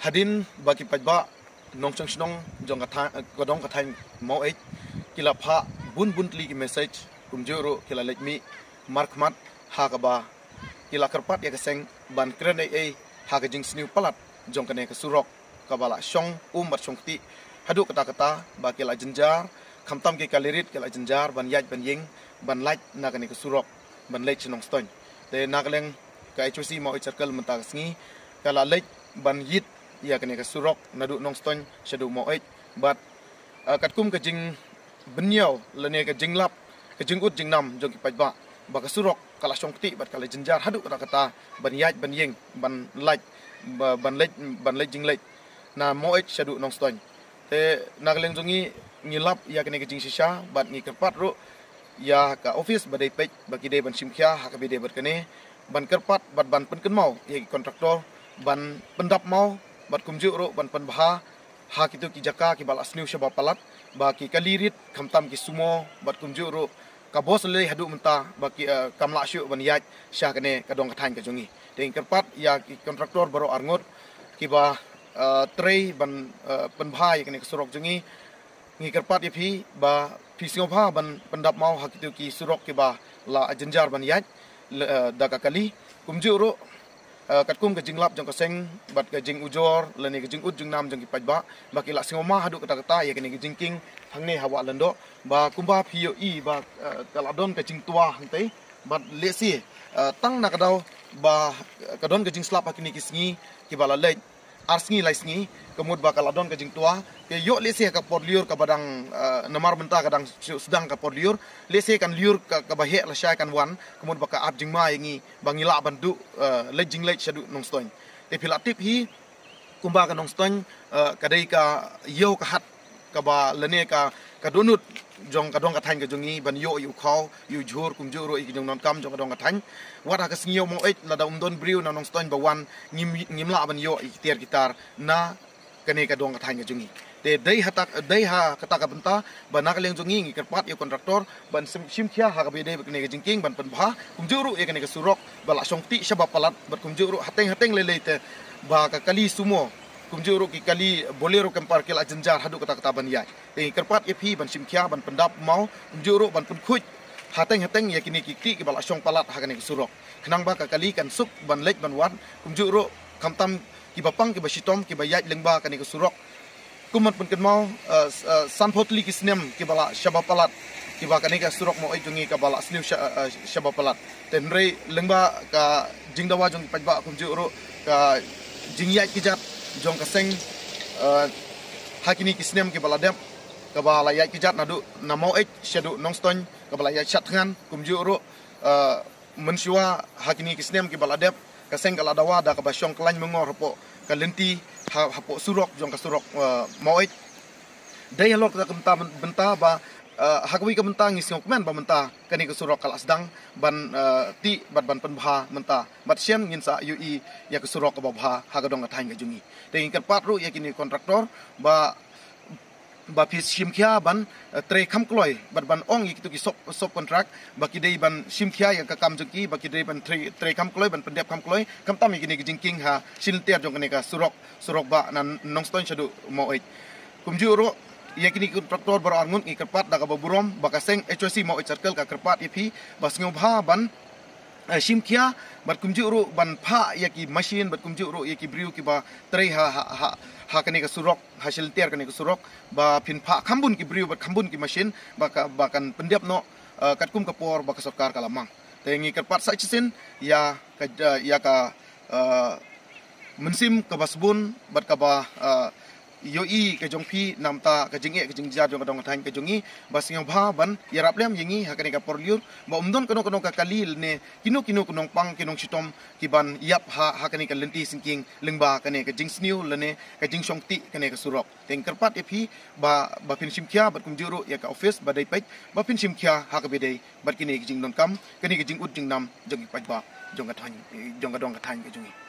hadin bagi pajba nong chang snong jong gadong kathang mau kila pha bun tli ki message kumjuro kila let mi markmat ha ka ba kila karpat ya keseng ban kren ha ka jing sniu palat jong kane ka surok ka bala shong mat shong ti hadu kata ba kila jenjar khamtam ki kalirit kila jenjar ban yaj ban ying ban laj na kane ka surok ban lej chnong ston te nakleng ka HOC mau circle mentang sngi kala lej ban yit ya kane ka surok nadu nong ston shadu mau bat katkum ka jing benyau lene ka jing lap ka jing ut jing nam jong ki pajba ba ka surok kala shong ti bat kala jenjar hadu kata ban yaj ban ying ban laj ban lej jing lej na mau shadu nong ston te nakleng jongi ngilap ya kane ka jing shisha bat ngi kerpat ro ya ka office badai pej bagi de ban simkhya ha ka bede berkene ban kerpat bat ban pen mau ya kontraktor ban pendap mau bat kumju ro ban pen bha ha kitu ki jaka ki bal asniu shaba palat ba ki kalirit khamtam ki sumo bat kumju ro ka bos le hadu menta ba ki kamla shu ban yaj sha kane ka dong ka thain ka jongi deng kerpat ya ki kontraktor baro arngot ki ba trei ban pen bha ya kane ka surok jongi ngi kerpat ya phi ba phi singopha ban pendap mau ha kitu ki surok ki ba la jenjar ban yaj da ka kali kumju ro katkum ka jinglap jong ka seng bat ka jing ujor lani ka jing ut jing nam jong ki pajba ba ki la singoma hadu kata ya kene ki jingking hangne hawa lendo ba kumba phio i ba kaladon ka jing tua hantai bat lesi tang na kadau ba kadon ka jing slap hakini ki sngi ki bala lej arsngi laisngi kemud ba kaladon ka jing tua ke yo lesi ka porliur ka badang namar benta kadang sedang ka porliur lesi kan liur ka bahe la shay kan wan kemud ba ka ab jing ma yangi bangila bandu lejing lej shadu nong stoin te pilatip hi kumba ka nong stoin kadai ka yo ka hat ka ba lene ka donut jong ka dong ka thain ka jongi ban yo yu khaw yu jhur kum juro ik jong non kam jong ka dong ka thain wara ka sngio mo la da don briu na nong stoin ba wan ngimla ban yo ik tiar gitar na kane ka dong ka thain ka jongi te dai ha kata ka benta ba na ka leng jongi ngi kerpat yo kontraktor ban sim khia ha ka bede kane ka jingking ban pen bha kum juro e kane ka surok bala songti shabab palat bat kum juro hateng lele te ba ka kali sumo kumjuro ki kali bolero kempar kel ajenjar hadu kata ban yai te kerpat epi ban simkhya ban pendap mau kumjuro ban pun khuj hateng ya kini ki ki bala song palat ha kane surok khnang ba ka kali kan sup ban lej ban wan kumjuro khamtam ki bapang ki basitom ki bayaj lengba kane surok kumat pun ken mau sanphotli ki snem ki bala shabab palat ki ba kane ka surok mo jongi ka bala sniu shabab palat tenre lengba ka jingdawa jong pajba kumjuro ka jingyai ki jat jong ka seng hakini kisnem ki baladep ka bala yai ki jat nadu namau shadu nong ston ka bala yai chat ngan kumju ro mensiwa hakini kisnem ki baladep ka seng kala dawa da ka basyong klain mengor po ka lenti hapo surok jong ka surok mau dialog ka benta ba hakwi ka benta ngi sing komen ba menta kani ka surok kala sedang ban ti ban penbha menta bat sian ngin sa ui ya ka surok ka bha ha ka dong ka thain ka jungi te ngin pat ru ya kini kontraktor ba phi simkhia ban tre kham kloi ban ong ikitu ki sop kontrak ba ki dei ban simkhia ya ka kam jki ba ki dei ban tre kham kloi ban pendep kham kloi kam tam ikini jingking ha silter jong kani ka surok ba nan nong ston shadu mo kumju ro ya kini kontraktor bar angun ngi kerpat da ka baburom baka seng HOC mau circle ka kerpat ipi bas ngobha ban simkhia bat kumju ro ban pha ya ki machine bat kumju ro ya ki briu ki ba trei ha kani ka surok hasil tiar kani ka surok ba phin pha khambun ki briu bat khambun ki machine bakan pendep no katkum ka por baka sarkar ka lamang te ngi kerpat sa chisin ya ka mensim ka basbun bat ka ba yoi ke jongpi namta ke jinge ke jingjar jong kadong thain ke jongi bas ngau bha ban yarap lem yingi hakani ka porliur ba umdon kono ka kalil ne kino kunong pang kinong sitom ki ban yap hakani ka lenti sinking lengba kane ka jing sniu lene ka jing songti kane ka surok teng kerpat epi ba pin simkhia bat kumjuro ya ka office ba dai pej ba pin simkhia ha ka bedai bat kini ki jing don kam kani ki jing ut jing nam jong ki paj ba jong ka dong ka thain ke jongi